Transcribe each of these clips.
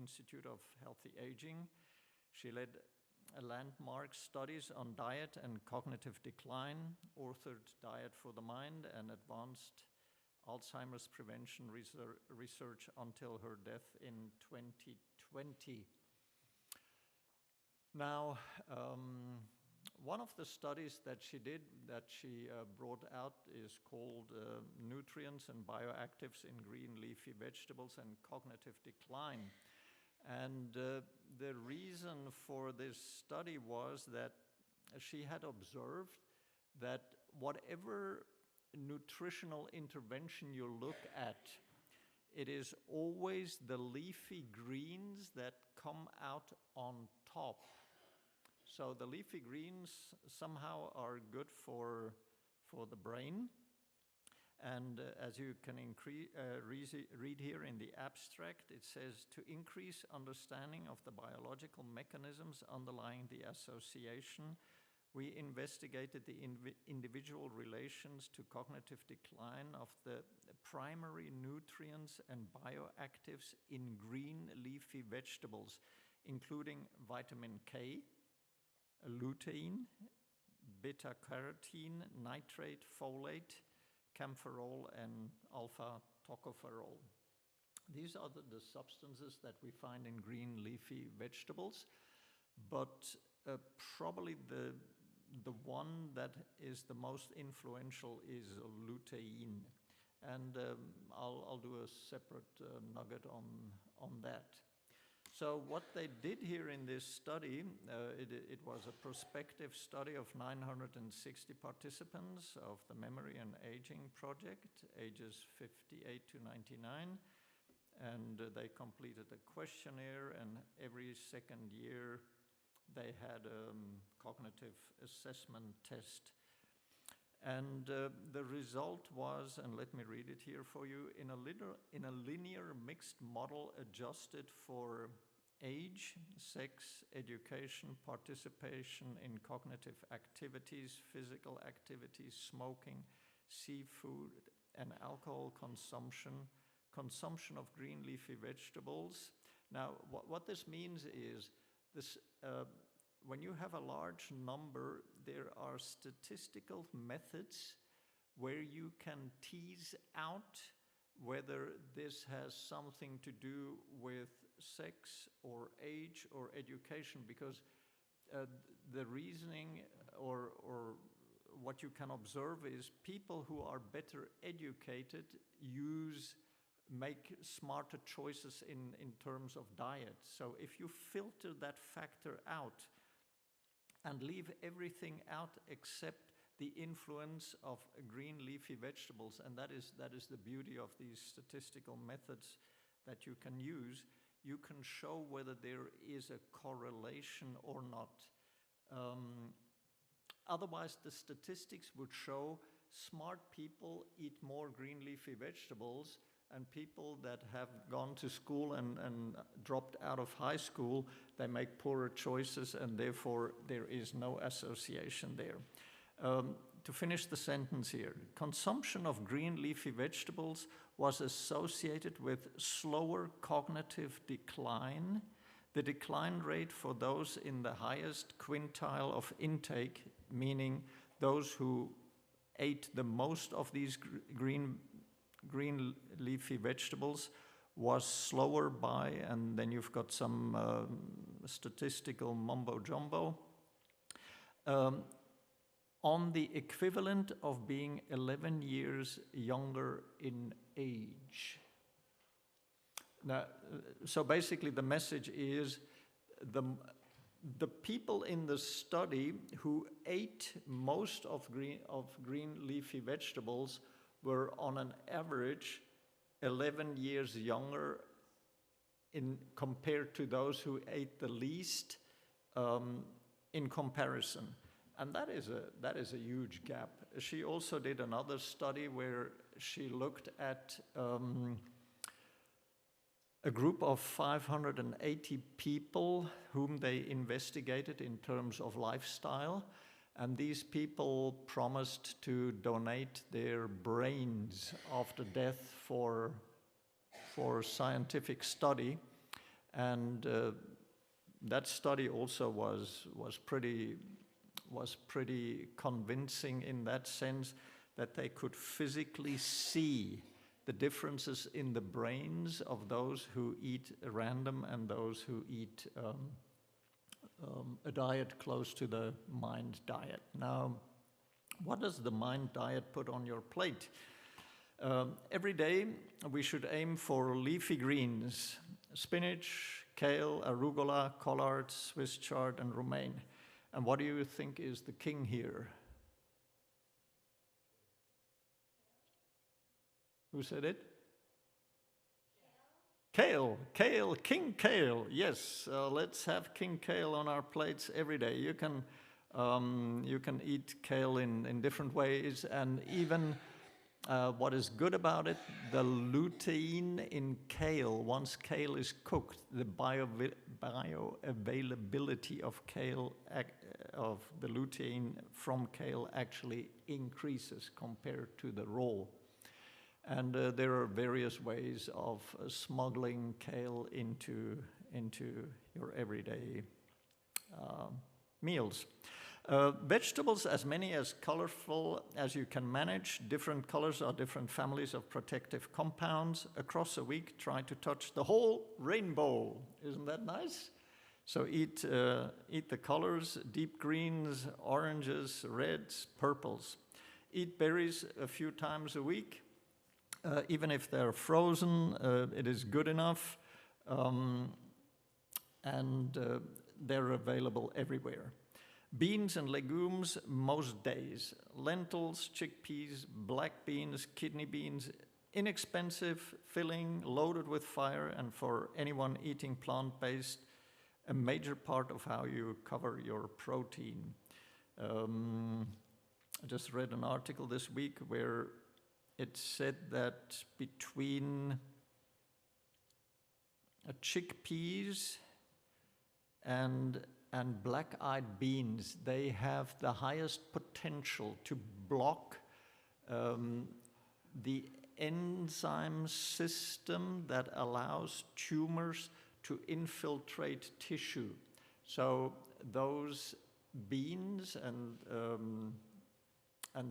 Institute of Healthy Aging. She led landmark studies on diet and cognitive decline, authored Diet for the Mind, and advanced Alzheimer's prevention research until her death in 2020. Now, one of the studies that she did, that she brought out, is called Nutrients and Bioactives in Green Leafy Vegetables and Cognitive Decline. And the reason for this study was that she had observed that whatever nutritional intervention you look at, it is always the leafy greens that come out on top. So the leafy greens somehow are good for the brain. And as you can read here in the abstract, it says, to increase understanding of the biological mechanisms underlying the association, we investigated the individual relations to cognitive decline of the primary nutrients and bioactives in green leafy vegetables, including vitamin K, lutein, beta-carotene, nitrate, folate, camphorol, and alpha-tocopherol. These are the substances that we find in green leafy vegetables, but probably the one that is the most influential is lutein. And I'll do a separate nugget on that. So what they did here in this study, it was a prospective study of 960 participants of the Memory and Aging Project, ages 58 to 99, and they completed a questionnaire, and every second year they had a cognitive assessment test. And the result was, and let me read it here for you, in a linear mixed model adjusted for age, sex, education, participation in cognitive activities, physical activities, smoking, seafood, and alcohol consumption, consumption of green leafy vegetables. Now, what this means is this. When you have a large number, there are statistical methods where you can tease out whether this has something to do with sex or age or education, because the reasoning or what you can observe is people who are better educated make smarter choices in terms of diet. So if you filter that factor out and leave everything out except the influence of green leafy vegetables, and that is the beauty of these statistical methods that you can use, you can show whether there is a correlation or not. Otherwise, the statistics would show smart people eat more green leafy vegetables, and people that have gone to school and dropped out of high school, they make poorer choices, and therefore there is no association there. To finish the sentence here, consumption of green leafy vegetables was associated with slower cognitive decline. The decline rate for those in the highest quintile of intake, meaning those who ate the most of these green leafy vegetables, was slower by, and then you've got some statistical mumbo-jumbo, on the equivalent of being 11 years younger in age. Now, so basically the message is the people in the study who ate most of green leafy vegetables were on an average 11 years younger compared to those who ate the least in comparison. And that is a huge gap. She also did another study where she looked at a group of 580 people whom they investigated in terms of lifestyle. And these people promised to donate their brains after death for scientific study. And that study also was pretty convincing in that sense, that they could physically see the differences in the brains of those who eat random and those who eat a diet close to the mind diet. Now, what does the mind diet put on your plate? Every day we should aim for leafy greens: spinach, kale, arugula, collards, Swiss chard, and romaine. And what do you think is the king here? Who said it? Kale, king kale. Yes, let's have king kale on our plates every day. You can eat kale in different ways, and even what is good about it, the lutein in kale, once kale is cooked, the bioavailability of kale, of the lutein from kale actually increases compared to the raw. And there are various ways of smuggling kale into your everyday meals. Vegetables, as many as colorful as you can manage. Different colors are different families of protective compounds. Across a week, try to touch the whole rainbow. Isn't that nice? So eat the colors: deep greens, oranges, reds, purples. Eat berries a few times a week. Even if they're frozen, it is good enough, and they're available everywhere. Beans and legumes most days. Lentils, chickpeas, black beans, kidney beans, inexpensive, filling, loaded with fiber, and for anyone eating plant-based, a major part of how you cover your protein. I just read an article this week where it said that between chickpeas and black-eyed beans, they have the highest potential to block the enzyme system that allows tumors to infiltrate tissue. So those beans and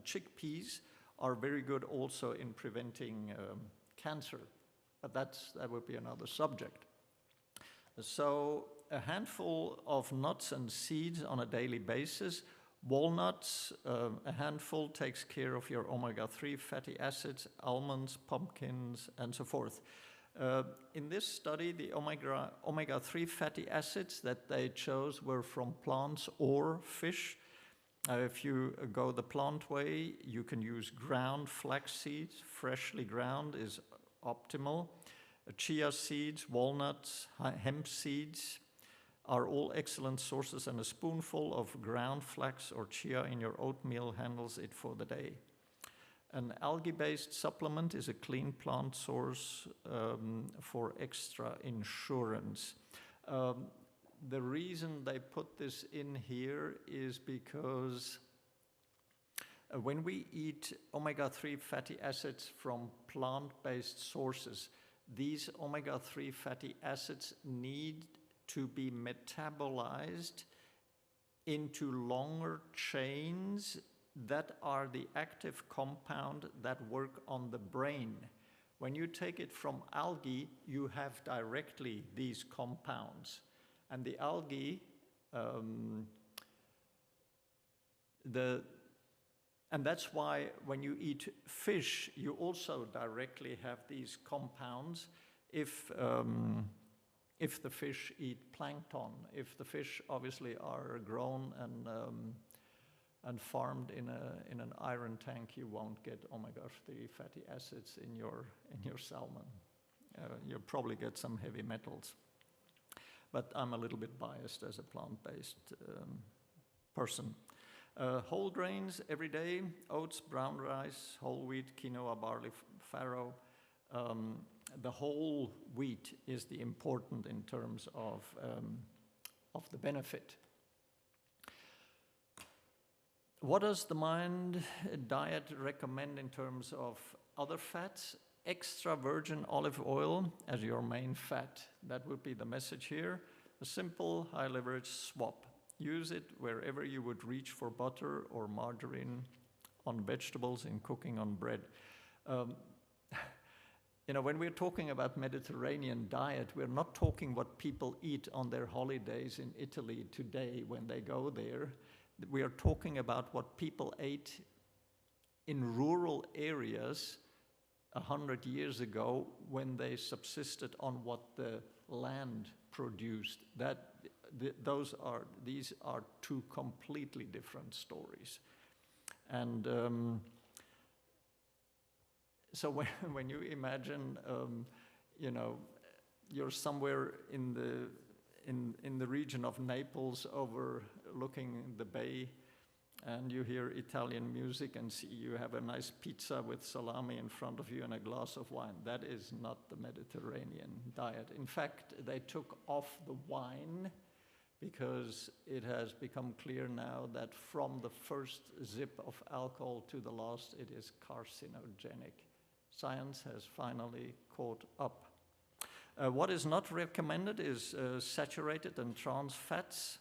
chickpeas are very good also in preventing cancer, but that would be another subject. So a handful of nuts and seeds on a daily basis. Walnuts, a handful takes care of your omega-3 fatty acids, almonds, pumpkins, and so forth. In this study, the omega-3 fatty acids that they chose were from plants or fish. If you go the plant way, you can use ground flax seeds. Freshly ground is optimal. Chia seeds, walnuts, hemp seeds are all excellent sources, and a spoonful of ground flax or chia in your oatmeal handles it for the day. An algae-based supplement is a clean plant source for extra insurance. The reason they put this in here is because when we eat omega-3 fatty acids from plant-based sources, these omega-3 fatty acids need to be metabolized into longer chains that are the active compound that work on the brain. When you take it from algae, you have directly these compounds. And the algae, and that's why when you eat fish, you also directly have these compounds if the fish eat plankton. If the fish obviously are grown and farmed in an iron tank, you won't get omega-3 fatty acids in your salmon. You'll probably get some heavy metals. But I'm a little bit biased as a plant-based person. Whole grains every day: oats, brown rice, whole wheat, quinoa, barley, farro. The whole wheat is the important in terms of the benefit. What does the Mind diet recommend in terms of other fats? extra virgin olive oil as your main fat. That would be the message here. A simple high leverage swap. Use it wherever you would reach for butter or margarine on vegetables, in cooking on bread. When we're talking about Mediterranean diet, we're not talking what people eat on their holidays in Italy today when they go there. We are talking about what people ate in rural areas 100 years ago when they subsisted on what the land produced. These are two completely different stories. And so when you imagine, you're somewhere in the region of Naples overlooking the bay, and you hear Italian music and see you have a nice pizza with salami in front of you and a glass of wine. That is not the Mediterranean diet. In fact, they took off the wine because it has become clear now that from the first zip of alcohol to the last, it is carcinogenic. Science has finally caught up. What is not recommended is saturated and trans fats,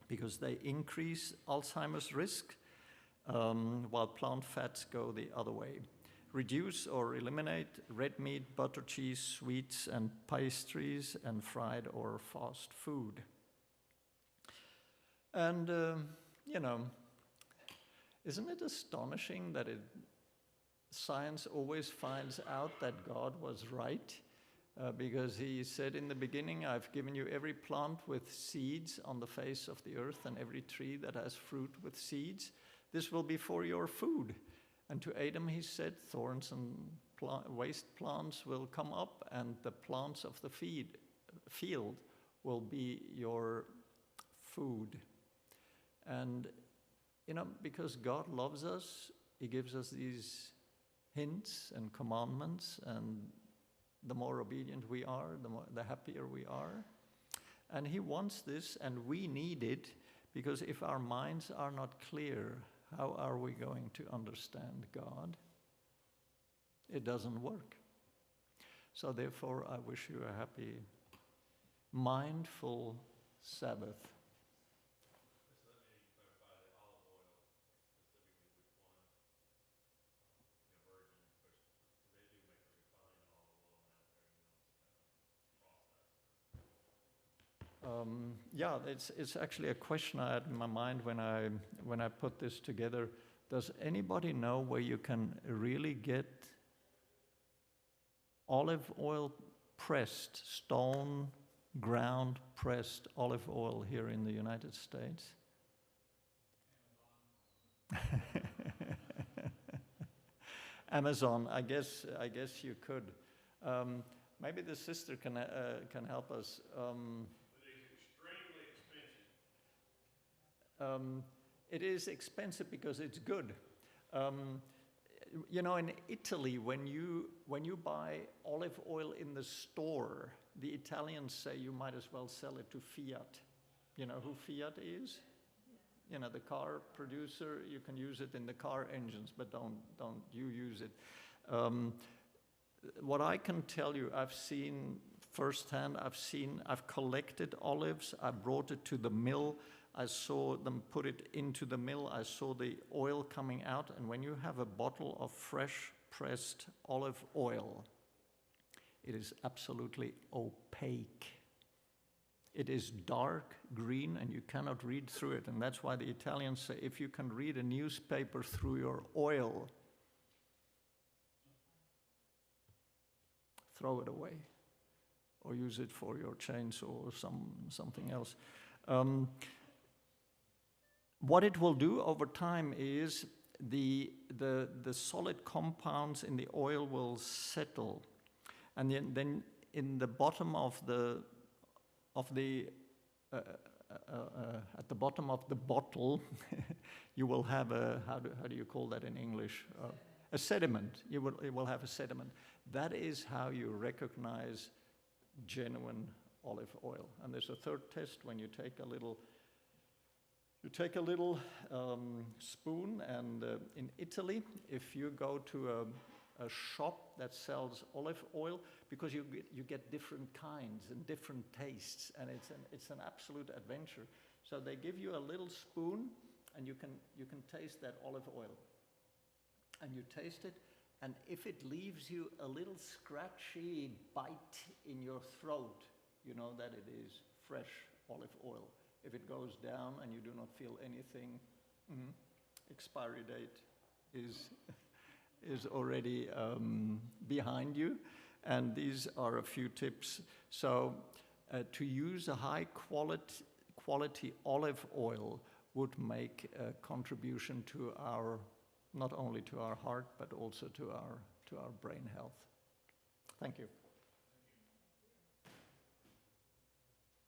because they increase Alzheimer's risk, while plant fats go the other way. Reduce or eliminate red meat, butter, cheese, sweets, and pastries, and fried or fast food. And, isn't it astonishing that science always finds out that God was right? Because he said in the beginning, I've given you every plant with seeds on the face of the earth and every tree that has fruit with seeds. This will be for your food. And to Adam he said, thorns and waste plants will come up, and the plants of the field will be your food. And, because God loves us, he gives us these hints and commandments, and the more obedient we are, the happier we are. And he wants this, and we need it, because if our minds are not clear, how are we going to understand God? It doesn't work. So therefore, I wish you a happy, mindful Sabbath. It's actually a question I had in my mind when I put this together. Does anybody know where you can really get olive oil pressed, stone ground pressed olive oil here in the United States? Amazon, I guess you could. Maybe the sister can help us. It is expensive because it's good. In Italy, when you buy olive oil in the store, the Italians say you might as well sell it to Fiat. You know who Fiat is? The car producer. You can use it in the car engines, but don't you use it. What I can tell you, I've seen firsthand. I've collected olives. I brought it to the mill. I saw them put it into the mill. I saw the oil coming out. And when you have a bottle of fresh pressed olive oil, it is absolutely opaque. It is dark green and you cannot read through it. And that's why the Italians say, if you can read a newspaper through your oil, throw it away or use it for your chainsaw or something else. What it will do over time is the solid compounds in the oil will settle, and then in the bottom of the at the bottom of the bottle, you will have how do you call that in English? A sediment. It will have a sediment. That is how you recognize genuine olive oil. And there's a third test when you take a little. You take a little spoon, and in Italy, if you go to a shop that sells olive oil, because you get different kinds and different tastes, and it's an absolute adventure. So they give you a little spoon, and you can taste that olive oil, and you taste it, and if it leaves you a little scratchy bite in your throat, you know that it is fresh olive oil. If it goes down and you do not feel anything, expiry date is already behind you. And these are a few tips. So to use a high quality olive oil would make a contribution to our, not only to our heart, but also to our brain health. Thank you.